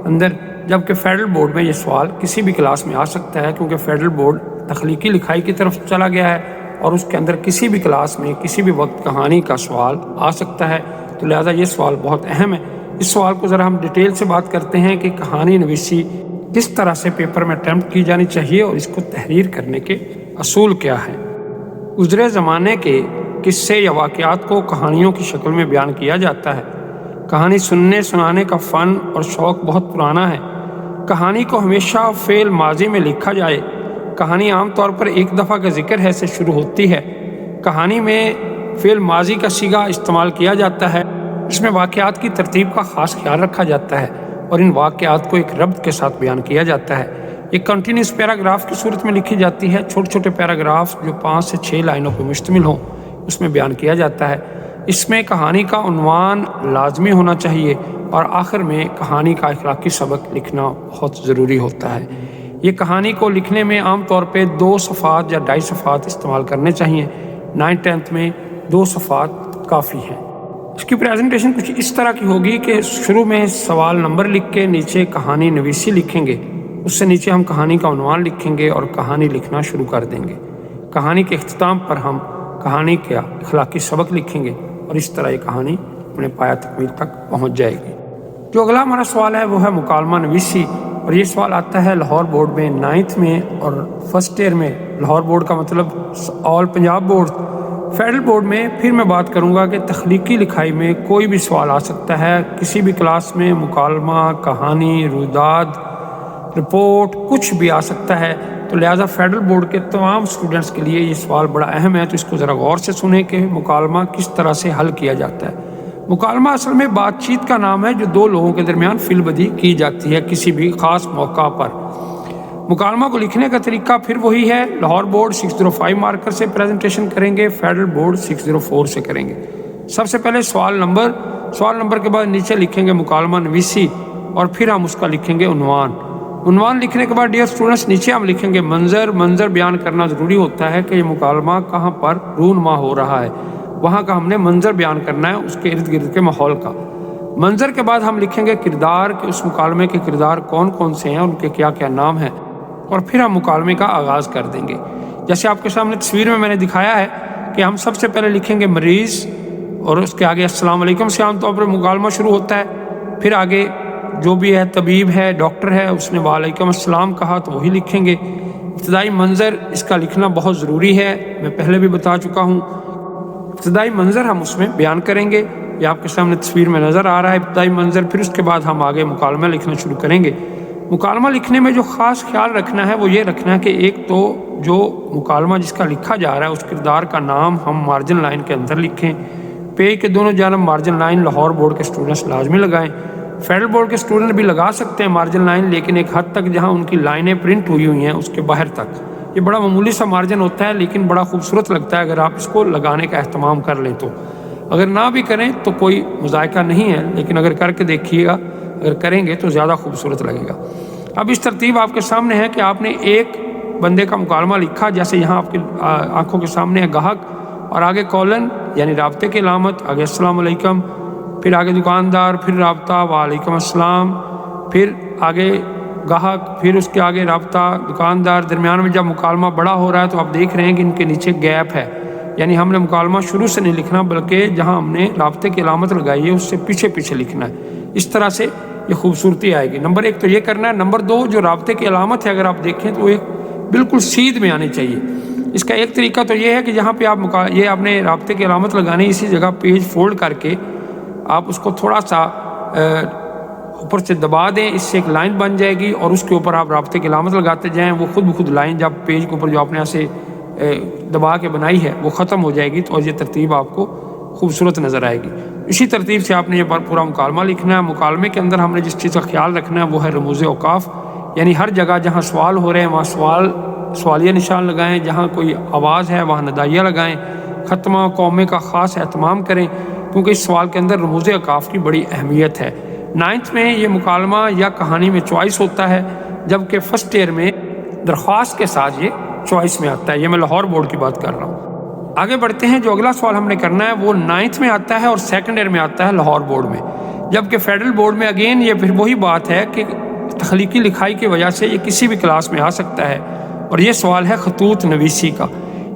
اندر، جبکہ فیڈرل بورڈ میں یہ سوال کسی بھی کلاس میں آ سکتا ہے، کیونکہ فیڈرل بورڈ تخلیقی لکھائی کی طرف چلا گیا ہے اور اس کے اندر کسی بھی کلاس میں کسی بھی وقت کہانی کا سوال آ سکتا ہے، تو لہٰذا یہ سوال بہت اہم ہے۔ اس سوال کو ذرا ہم ڈیٹیل سے بات کرتے ہیں کہ کہانی نویسی کس طرح سے پیپر میں اٹیمپٹ کی جانی چاہیے اور اس کو تحریر کرنے کے اصول کیا ہیں۔ گزرے زمانے کے قصے یا واقعات کو کہانیوں کی شکل میں بیان کیا جاتا ہے۔ کہانی سننے سنانے کا فن اور شوق بہت پرانا ہے۔ کہانی کو ہمیشہ فعل ماضی میں لکھا جائے۔ کہانی عام طور پر ایک دفعہ کا ذکر ہے سے شروع ہوتی ہے۔ کہانی میں فعل ماضی کا صیغہ استعمال کیا جاتا ہے۔ اس میں واقعات کی ترتیب کا خاص خیال رکھا جاتا ہے اور ان واقعات کو ایک ربط کے ساتھ بیان کیا جاتا ہے۔ یہ کنٹینیوس پیراگراف کی صورت میں لکھی جاتی ہے۔ چھوٹے چھوٹے پیراگراف جو 5 سے 6 لائنوں پر مشتمل ہوں اس میں بیان کیا جاتا ہے۔ اس میں کہانی کا عنوان لازمی ہونا چاہیے اور آخر میں کہانی کا اخلاقی سبق لکھنا بہت ضروری ہوتا ہے۔ یہ کہانی کو لکھنے میں عام طور پہ 2 صفحات یا 2.5 صفحات استعمال کرنے چاہیے۔ 9th 10th میں 2 صفحات کافی ہیں۔ اس کی پریزنٹیشن کچھ اس طرح کی ہوگی کہ شروع میں سوال نمبر لکھ کے نیچے کہانی نویسی لکھیں گے، اس سے نیچے ہم کہانی کا عنوان لکھیں گے اور کہانی لکھنا شروع کر دیں گے۔ کہانی کے اختتام پر ہم کہانی کا اخلاقی سبق لکھیں گے اور اس طرح یہ کہانی اپنے پایہ تکمیل تک پہنچ جائے گی۔ جو اگلا ہمارا سوال ہے وہ ہے مکالمہ نویسی، اور یہ سوال آتا ہے لاہور بورڈ میں 9th میں اور فرسٹ ایئر میں۔ لاہور بورڈ کا مطلب آل پنجاب بورڈ۔ فیڈرل بورڈ میں پھر میں بات کروں گا کہ تخلیقی لکھائی میں کوئی بھی سوال آ سکتا ہے، کسی بھی کلاس میں مکالمہ، کہانی، رویداد، رپورٹ کچھ بھی آ سکتا ہے، تو لہٰذا فیڈرل بورڈ کے تمام اسٹوڈنٹس کے لیے یہ سوال بڑا اہم ہے۔ تو اس کو ذرا غور سے سنیں کہ مکالمہ کس طرح سے حل کیا جاتا ہے۔ مکالمہ اصل میں بات چیت کا نام ہے جو 2 لوگوں کے درمیان فی البدیہہ کی جاتی ہے کسی بھی خاص موقع پر۔ مکالمہ کو لکھنے کا طریقہ پھر وہی ہے۔ لاہور بورڈ 605 مارکر سے پریزنٹیشن کریں گے، فیڈرل بورڈ 604 سے کریں گے۔ سب سے پہلے سوال نمبر کے بعد نیچے لکھیں گے مکالمہ نویسی، اور پھر ہم اس کا لکھیں گے عنوان لکھنے کے بعد ڈیئر اسٹوڈنٹس نیچے ہم لکھیں گے منظر بیان کرنا ضروری ہوتا ہے کہ یہ مکالمہ کہاں پر رونما ہو رہا ہے، وہاں کا ہم نے منظر بیان کرنا ہے، اس کے ارد گرد کے ماحول کا۔ منظر کے بعد ہم لکھیں گے کردار، کہ اس مکالمے کے کردار کون کون سے ہیں، ان کے کیا کیا نام ہیں، اور پھر ہم مکالمے کا آغاز کر دیں گے۔ جیسے آپ کے سامنے تصویر میں نے دکھایا ہے کہ ہم سب سے پہلے لکھیں گے مریض، اور اس کے آگے السلام علیکم سے عام طور پر مکالمہ شروع ہوتا ہے، پھر آگے جو بھی ہے تبیب ہے ڈاکٹر ہے اس نے وعلیکم السلام کہا تو وہی لکھیں گے۔ ابتدائی منظر اس کا لکھنا بہت ضروری ہے، میں پہلے بھی بتا چکا ہوں۔ ابتدائی منظر ہم اس میں بیان کریں گے، یہ آپ کے سامنے تصویر میں نظر آ رہا ہے ابتدائی منظر، پھر اس کے بعد ہم آگے مکالمہ لکھنا شروع کریں گے۔ مکالمہ لکھنے میں جو خاص خیال رکھنا ہے وہ یہ رکھنا ہے کہ ایک تو جو مکالمہ جس کا لکھا جا رہا ہے اس کردار کا نام ہم مارجن لائن کے اندر لکھیں۔ پیج کے دونوں جانب مارجن لائن لاہور بورڈ کے اسٹوڈنٹس لازمی لگائیں، فیڈرل بورڈ کے اسٹوڈنٹ بھی لگا سکتے ہیں مارجن لائن، لیکن ایک حد تک جہاں ان کی لائنیں پرنٹ ہوئی ہوئی ہیں اس کے باہر تک۔ یہ بڑا معمولی سا مارجن ہوتا ہے لیکن بڑا خوبصورت لگتا ہے اگر آپ اس کو لگانے کا اہتمام کر لیں تو۔ اگر نہ بھی کریں تو کوئی مذائقہ نہیں ہے، لیکن اگر کر کے دیکھیے گا، اگر کریں گے تو زیادہ خوبصورت لگے گا۔ اب اس ترتیب آپ کے سامنے ہے کہ آپ نے ایک بندے کا مکالمہ لکھا، جیسے یہاں آپ کی آنکھوں کے سامنے ہے گاہک، اور آگے کولن یعنی رابطے کی علامت، آگے السلام علیکم، پھر آگے دکاندار، پھر رابطہ وعلیکم السلام، پھر آگے گاہک، پھر اس کے آگے رابطہ دکاندار۔ درمیان میں جب مکالمہ بڑا ہو رہا ہے تو آپ دیکھ رہے ہیں کہ ان کے نیچے گیپ ہے، یعنی ہم نے مکالمہ شروع سے نہیں لکھنا بلکہ جہاں ہم نے رابطے کی علامت لگائی ہے اس سے پیچھے پیچھے لکھنا ہے۔ اس طرح سے یہ خوبصورتی آئے گی۔ نمبر ایک تو یہ کرنا ہے۔ نمبر دو، جو رابطے کی علامت ہے اگر آپ دیکھیں تو ایک بالکل سیدھ میں آنی چاہیے۔ اس کا ایک طریقہ تو یہ ہے کہ جہاں پہ یہ آپ نے رابطے کی علامت لگانی، اسی جگہ پیج فولڈ کر کے آپ اس کو تھوڑا سا اوپر سے دبا دیں، اس سے ایک لائن بن جائے گی اور اس کے اوپر آپ رابطے کی علامت لگاتے جائیں، وہ خود بخود لائن جب پیج کے اوپر جو آپ نے ایسے دبا کے بنائی ہے وہ ختم ہو جائے گی، تو یہ ترتیب آپ کو خوبصورت نظر آئے گی۔ اسی ترتیب سے آپ نے یہ پورا مکالمہ لکھنا ہے۔ مکالمے کے اندر ہم نے جس چیز کا خیال رکھنا ہے وہ ہے رموز اوقاف، یعنی ہر جگہ جہاں سوال ہو رہے ہیں وہاں سوالیہ نشان لگائیں، جہاں کوئی آواز ہے وہاں ندائیہ لگائیں، ختمہ قومے کا خاص اہتمام کریں کیونکہ اس سوال کے اندر رموز اوقاف کی بڑی اہمیت ہے۔ 9th میں یہ مکالمہ یا کہانی میں چوائس ہوتا ہے، جبکہ فرسٹ ایئر میں درخواست کے ساتھ یہ چوائس میں آتا ہے۔ یہ میں لاہور بورڈ کی بات کر رہا ہوں۔ آگے بڑھتے ہیں۔ جو اگلا سوال ہم نے کرنا ہے وہ 9th میں آتا ہے اور سیکنڈ ایئر میں آتا ہے لاہور بورڈ میں، جبکہ فیڈرل بورڈ میں اگین یہ پھر وہی بات ہے کہ تخلیقی لکھائی کی وجہ سے یہ کسی بھی کلاس میں آ سکتا ہے، اور یہ سوال ہے خطوط نویسی کا۔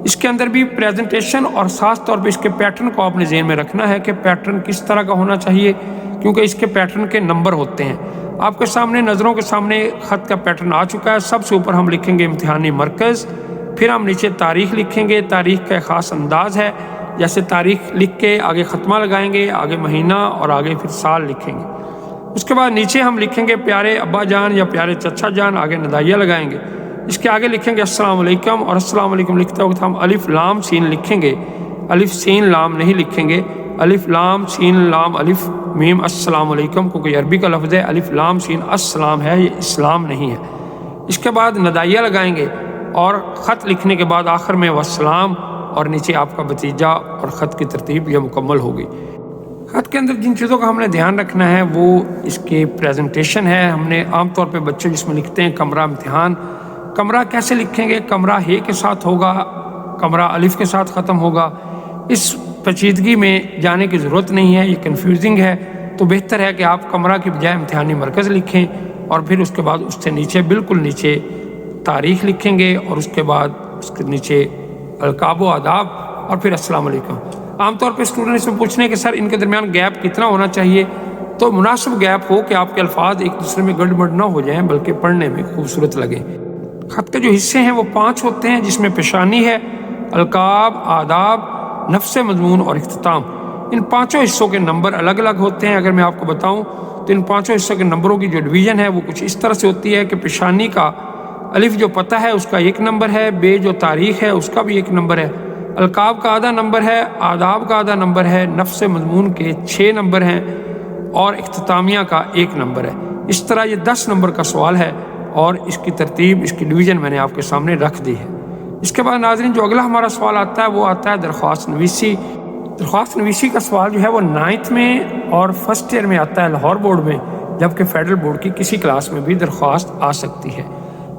اس کے اندر بھی پریزنٹیشن اور خاص طور پہ اس کے پیٹرن کو آپ نے ذہن میں رکھنا ہے کہ پیٹرن کس طرح کا ہونا چاہیے، کیونکہ اس کے پیٹرن کے نمبر ہوتے ہیں۔ آپ کے سامنے نظروں کے سامنے خط کا پیٹرن آ چکا ہے۔ سب سے اوپر ہم لکھیں گے امتحانی مرکز، پھر ہم نیچے تاریخ لکھیں گے۔ تاریخ کا ایک خاص انداز ہے، جیسے تاریخ لکھ کے آگے ختمہ لگائیں گے، آگے مہینہ اور آگے پھر سال لکھیں گے۔ اس کے بعد نیچے ہم لکھیں گے پیارے ابا جان یا پیارے چچا جان، آگے ندائیہ لگائیں گے۔ اس کے آگے لکھیں گے السلام علیکم، اور السلام علیکم لکھتے وقت ہم الف لام سین لکھیں گے، الف سین لام نہیں لکھیں گے، الف لام سین لام الف میم السلام علیکم، کیونکہ یہ عربی کا لفظ ہے، الف لام سین السلام ہے، یہ اسلام نہیں ہے۔ اس کے بعد ندائیہ لگائیں گے اور خط لکھنے کے بعد آخر میں والسلام، اور نیچے آپ کا بتیجا اور خط کی ترتیب یہ مکمل ہوگی۔ خط کے اندر جن چیزوں کا ہم نے دھیان رکھنا ہے وہ اس کے پریزنٹیشن ہے۔ ہم نے عام طور پہ بچے جس میں لکھتے ہیں کمرہ امتحان، کمرہ کیسے لکھیں گے؟ کمرہ ہے کے ساتھ ہوگا، کمرہ الف کے ساتھ ختم ہوگا۔ اس پیچیدگی میں جانے کی ضرورت نہیں ہے، یہ کنفیوزنگ ہے، تو بہتر ہے کہ آپ کمرہ کی بجائے امتحانی مرکز لکھیں، اور پھر اس کے بعد اس سے نیچے بالکل نیچے تاریخ لکھیں گے، اور اس کے بعد اس کے نیچے القاب و آداب، اور پھر السلام علیکم۔ عام طور پہ اسٹوڈنٹ اس میں پوچھنے کہ سر ان کے درمیان گیپ کتنا ہونا چاہیے؟ تو مناسب گیپ ہو کہ آپ کے الفاظ ایک دوسرے میں گڑبڑ نہ ہو جائیں بلکہ پڑھنے میں خوبصورت لگیں۔ خط کے جو حصے ہیں وہ 5 ہوتے ہیں، جس میں پیشانی ہے، القاب، آداب، نفس مضمون اور اختتام۔ ان 5 حصوں کے نمبر الگ الگ ہوتے ہیں۔ اگر میں آپ کو بتاؤں تو ان 5 حصوں کے نمبروں کی جو ڈویژن ہے وہ کچھ اس طرح سے ہوتی ہے کہ پیشانی کا الف جو پتہ ہے اس کا 1 نمبر ہے، بے جو تاریخ ہے اس کا بھی 1 نمبر ہے، القاب کا آدھا نمبر ہے، آداب کا آدھا نمبر ہے، نفس مضمون کے 6 نمبر ہیں، اور اختتامیہ کا 1 نمبر ہے۔ اس طرح یہ 10 نمبر کا سوال ہے، اور اس کی ترتیب، اس کی ڈویژن میں نے آپ کے سامنے رکھ دی ہے۔ اس کے بعد ناظرین جو اگلا ہمارا سوال آتا ہے وہ آتا ہے درخواست نویسی۔ درخواست نویسی کا سوال جو ہے وہ 9th میں اور فرسٹ ایئر میں آتا ہے لاہور بورڈ میں، جبکہ فیڈرل بورڈ کی کسی کلاس میں بھی درخواست آ سکتی ہے۔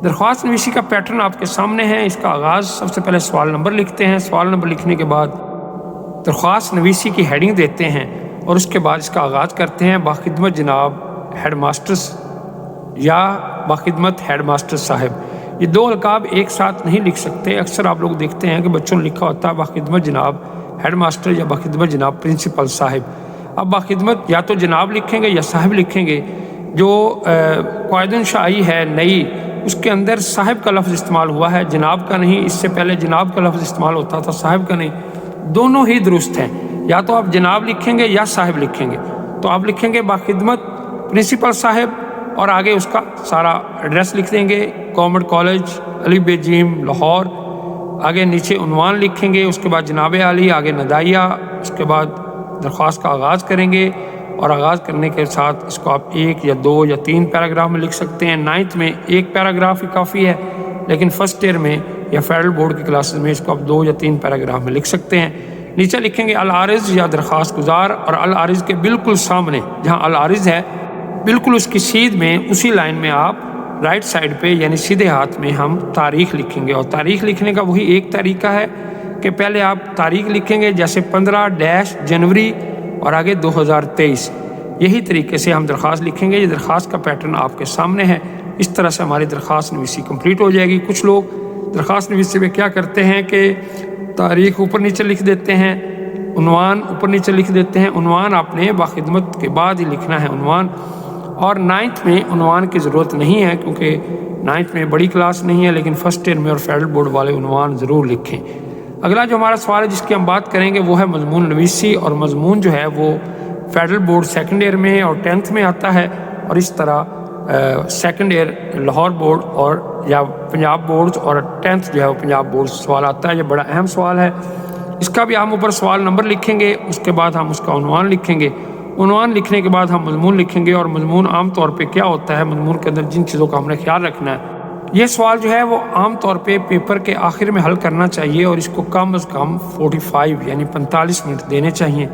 درخواست نویسی کا پیٹرن آپ کے سامنے ہے۔ اس کا آغاز سب سے پہلے سوال نمبر لکھتے ہیں، سوال نمبر لکھنے کے بعد درخواست نویسی کی ہیڈنگ دیتے ہیں، اور اس کے بعد اس کا آغاز کرتے ہیں باخدمت جناب ہیڈ ماسٹرز یا باخدمت ہیڈ ماسٹر صاحب۔ یہ 2 القاب ایک ساتھ نہیں لکھ سکتے۔ اکثر آپ لوگ دیکھتے ہیں کہ بچوں نے لکھا ہوتا ہے باخدمت جناب ہیڈ ماسٹر یا باخدمت جناب پرنسپل صاحب۔ اب باخدمت یا تو جناب لکھیں گے یا صاحب لکھیں گے، جو قائدن شاہی ہے نئی، اس کے اندر صاحب کا لفظ استعمال ہوا ہے، جناب کا نہیں۔ اس سے پہلے جناب کا لفظ استعمال ہوتا تھا، صاحب کا نہیں۔ دونوں ہی درست ہیں، یا تو آپ جناب لکھیں گے یا صاحب لکھیں گے۔ تو آپ لکھیں گے باخدمت پرنسپل صاحب، اور آگے اس کا سارا ایڈریس لکھ دیں گے، گورنمنٹ کالج علی بے جیم لاہور۔ آگے نیچے عنوان لکھیں گے، اس کے بعد جناب عالی، آگے ندائیہ، اس کے بعد درخواست کا آغاز کریں گے، اور آغاز کرنے کے ساتھ اس کو آپ 1 یا 2 یا 3 پیراگراف میں لکھ سکتے ہیں۔ 9th میں 1 پیراگراف ہی کافی ہے، لیکن فرسٹ ایئر میں یا فیڈرل بورڈ کی کلاسز میں اس کو آپ 2 یا 3 پیراگراف میں لکھ سکتے ہیں۔ نیچے لکھیں گے العارض یا درخواست گزار، اور العارض کے بالکل سامنے جہاں العارض ہے بالکل اس کی سیدھ میں اسی لائن میں آپ رائٹ سائڈ پہ یعنی سیدھے ہاتھ میں ہم تاریخ لکھیں گے۔ اور تاریخ لکھنے کا وہی ایک طریقہ ہے کہ پہلے آپ تاریخ لکھیں گے، جیسے 15 جنوری اور آگے 2023۔ یہی طریقے سے ہم درخواست لکھیں گے۔ یہ درخواست کا پیٹرن آپ کے سامنے ہے۔ اس طرح سے ہماری درخواست نویسی کمپلیٹ ہو جائے گی۔ کچھ لوگ درخواست نویسی میں کیا کرتے ہیں کہ تاریخ اوپر نیچے لکھ دیتے ہیں، عنوان اوپر نیچے لکھ دیتے ہیں۔ عنوان آپ نے باخدمت کے بعد ہی لکھنا ہے عنوان۔ اور 9th میں عنوان کی ضرورت نہیں ہے، کیونکہ 9th میں بڑی کلاس نہیں ہے، لیکن فرسٹ ایئر میں اور فیڈرل بورڈ والے عنوان ضرور لکھیں۔ اگلا جو ہمارا سوال ہے جس کی ہم بات کریں گے وہ ہے مضمون نویسی، اور مضمون جو ہے وہ فیڈرل بورڈ سیکنڈ ایئر میں اور 10th میں آتا ہے، اور اس طرح سیکنڈ ایئر لاہور بورڈ اور یا پنجاب بورڈ اور 10th جو ہے وہ پنجاب بورڈ سوال آتا ہے۔ یہ بڑا اہم سوال ہے، اس کا بھی ہم اوپر سوال نمبر لکھیں گے، اس کے بعد ہم اس کا عنوان لکھیں گے۔ عنوان لکھنے کے بعد ہم مضمون لکھیں گے، اور مضمون عام طور پہ کیا ہوتا ہے، مضمون کے اندر جن چیزوں کا ہم نے خیال رکھنا ہے۔ یہ سوال جو ہے وہ عام طور پہ پیپر کے آخر میں حل کرنا چاہیے، اور اس کو کم از کم 45 یعنی 45 منٹ دینے چاہیے۔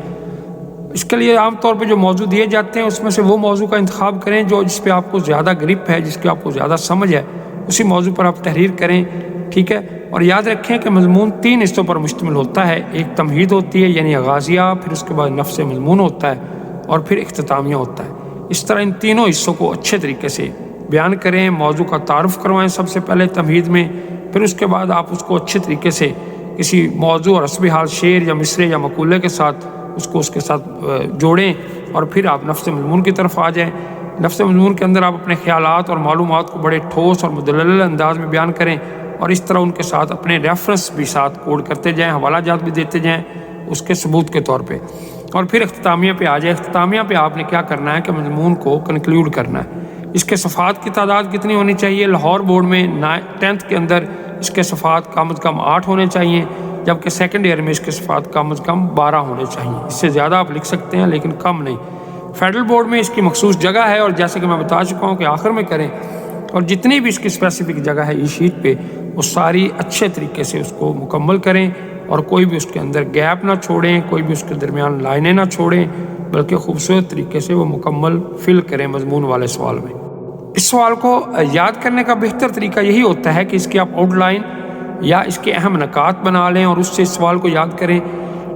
اس کے لیے عام طور پہ جو موضوع دیے جاتے ہیں اس میں سے وہ موضوع کا انتخاب کریں جس پہ آپ کو زیادہ گرپ ہے، جس کی آپ کو زیادہ سمجھ ہے، اسی موضوع پر آپ تحریر کریں، ٹھیک ہے۔ اور یاد رکھیں کہ مضمون 3 حصوں پر مشتمل ہوتا ہے۔ ایک تمہید ہوتی ہے یعنی آغازیہ، پھر اس کے بعد نفس مضمون ہوتا ہے، اور پھر اختتامیہ ہوتا ہے۔ اس طرح ان تینوں حصوں کو اچھے طریقے سے بیان کریں، موضوع کا تعارف کروائیں سب سے پہلے تمہید میں، پھر اس کے بعد آپ اس کو اچھے طریقے سے کسی موضوع اور حسب حال شعر یا مصرع یا مقولے کے ساتھ اس کے ساتھ جوڑیں، اور پھر آپ نفس مضمون کی طرف آ جائیں۔ نفس مضمون کے اندر آپ اپنے خیالات اور معلومات کو بڑے ٹھوس اور مدلل انداز میں بیان کریں، اور اس طرح ان کے ساتھ اپنے ریفرنس بھی ساتھ کوڈ کرتے جائیں، حوالہ جات بھی دیتے جائیں اس کے ثبوت کے طور پہ۔ اور پھر اختتامیہ پہ آ جائے۔ اختتامیہ پہ آپ نے کیا کرنا ہے کہ مضمون کو کنکلیوڈ کرنا ہے۔ اس کے صفحات کی تعداد کتنی ہونی چاہیے؟ لاہور بورڈ میں 10th کے اندر اس کے صفحات کم از کم 8 ہونے چاہیے، جبکہ سیکنڈ ایئر میں اس کے صفحات کم از کم 12 ہونے چاہیے۔ اس سے زیادہ آپ لکھ سکتے ہیں لیکن کم نہیں۔ فیڈرل بورڈ میں اس کی مخصوص جگہ ہے، اور جیسے کہ میں بتا چکا ہوں کہ آخر میں کریں، اور جتنی بھی اس کی اسپیسیفک جگہ ہے اس شیٹ پہ وہ ساری اچھے طریقے سے اس کو مکمل کریں، اور کوئی بھی اس کے اندر گیپ نہ چھوڑیں، کوئی بھی اس کے درمیان لائنیں نہ چھوڑیں، بلکہ خوبصورت طریقے سے وہ مکمل فل کریں مضمون والے سوال میں۔ اس سوال کو یاد کرنے کا بہتر طریقہ یہی ہوتا ہے کہ اس کی آپ آؤٹ لائن یا اس کے اہم نکات بنا لیں اور اس سے اس سوال کو یاد کریں،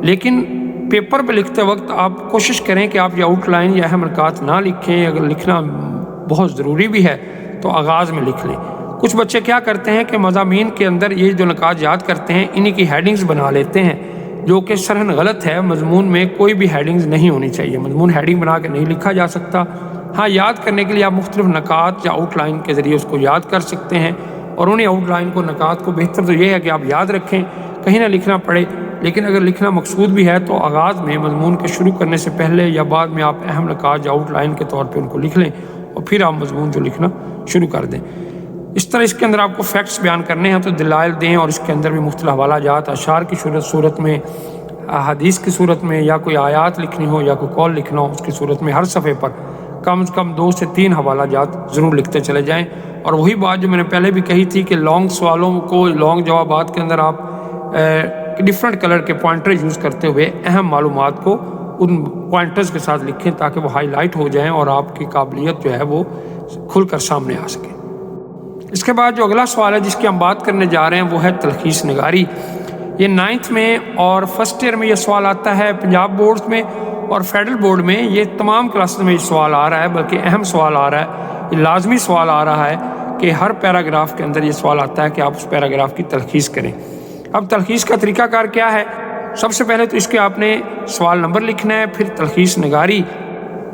لیکن پیپر پہ لکھتے وقت آپ کوشش کریں کہ آپ یہ آؤٹ لائن یا اہم نکات نہ لکھیں۔ اگر لکھنا بہت ضروری بھی ہے تو آغاز میں لکھ لیں۔ کچھ بچے کیا کرتے ہیں کہ مضامین کے اندر یہ جو نکات یاد کرتے ہیں انہی کی ہیڈنگز بنا لیتے ہیں، جو کہ سرہن غلط ہے۔ مضمون میں کوئی بھی ہیڈنگز نہیں ہونی چاہیے، مضمون ہیڈنگ بنا کے نہیں لکھا جا سکتا۔ ہاں، یاد کرنے کے لیے آپ مختلف نکات یا آؤٹ لائن کے ذریعے اس کو یاد کر سکتے ہیں، اور انہیں آؤٹ لائن کو نکات کو بہتر تو یہ ہے کہ آپ یاد رکھیں، کہیں نہ لکھنا پڑے۔ لیکن اگر لکھنا مقصود بھی ہے تو آغاز میں مضمون کے شروع کرنے سے پہلے یا بعد میں آپ اہم نکات یا آؤٹ لائن کے طور پہ ان کو لکھ لیں، اور پھر آپ مضمون جو لکھنا شروع کر دیں۔ اس طرح اس کے اندر آپ کو فیکٹس بیان کرنے ہیں تو دلائل دیں، اور اس کے اندر بھی مختلف حوالہ جات اشعار کی صورت میں، حدیث کی صورت میں، یا کوئی آیات لکھنی ہو یا کوئی قول لکھنا ہو اس کی صورت میں ہر صفحے پر کم از کم 2 سے 3 حوالہ جات ضرور لکھتے چلے جائیں۔ اور وہی بات جو میں نے پہلے بھی کہی تھی کہ لانگ سوالوں کو، لانگ جوابات کے اندر آپ ڈفرینٹ کلر کے پوائنٹر یوز کرتے ہوئے اہم معلومات کو ان پوائنٹرز کے ساتھ لکھیں تاکہ وہ ہائی لائٹ ہو جائیں اور آپ کی قابلیت جو ہے وہ کھل کر سامنے آ سکے۔ اس کے بعد جو اگلا سوال ہے جس کی ہم بات کرنے جا رہے ہیں وہ ہے تلخیص نگاری۔ یہ 9th میں اور فرسٹ ایئر میں یہ سوال آتا ہے، پنجاب بورڈ میں اور فیڈرل بورڈ میں یہ تمام کلاسز میں یہ سوال آ رہا ہے، بلکہ اہم سوال آ رہا ہے، یہ لازمی سوال آ رہا ہے کہ ہر پیراگراف کے اندر یہ سوال آتا ہے کہ آپ اس پیراگراف کی تلخیص کریں۔ اب تلخیص کا طریقہ کار کیا ہے؟ سب سے پہلے تو اس کے آپ نے سوال نمبر لکھنا ہے، پھر تلخیص نگاری،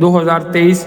2023,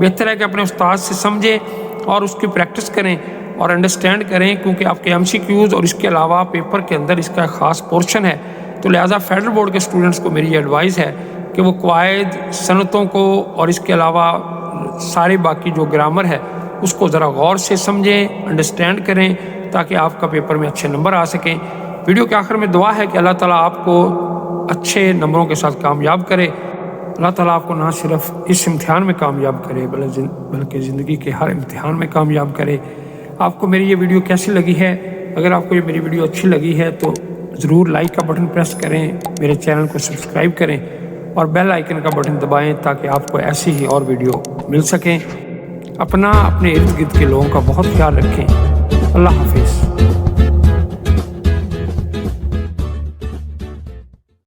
بہتر ہے کہ اپنے استاد سے سمجھیں اور اس کی پریکٹس کریں اور انڈرسٹینڈ کریں، کیونکہ آپ کے MCQs اور اس کے علاوہ پیپر کے اندر اس کا ایک خاص پورشن ہے۔ تو لہٰذا فیڈرل بورڈ کے اسٹوڈنٹس کو میری یہ ایڈوائز ہے کہ وہ قواعد، صنعتوں کو اور اس کے علاوہ سارے باقی جو گرامر ہے اس کو ذرا غور سے سمجھیں، انڈرسٹینڈ کریں، تاکہ آپ کا پیپر میں اچھے نمبر آ سکیں۔ ویڈیو کے آخر میں دعا ہے کہ اللہ تعالیٰ آپ کو اچھے نمبروں کے ساتھ کامیاب کرے۔ اللہ تعالیٰ آپ کو نہ صرف اس امتحان میں کامیاب کرے بلکہ زندگی کے ہر امتحان میں کامیاب کرے۔ آپ کو میری یہ ویڈیو کیسی لگی ہے؟ اگر آپ کو یہ میری ویڈیو اچھی لگی ہے تو ضرور لائک کا بٹن پریس کریں، میرے چینل کو سبسکرائب کریں اور بیل آئیکن کا بٹن دبائیں تاکہ آپ کو ایسی ہی اور ویڈیو مل سکیں۔ اپنے ارد گرد کے لوگوں کا بہت خیال رکھیں۔ اللہ حافظ۔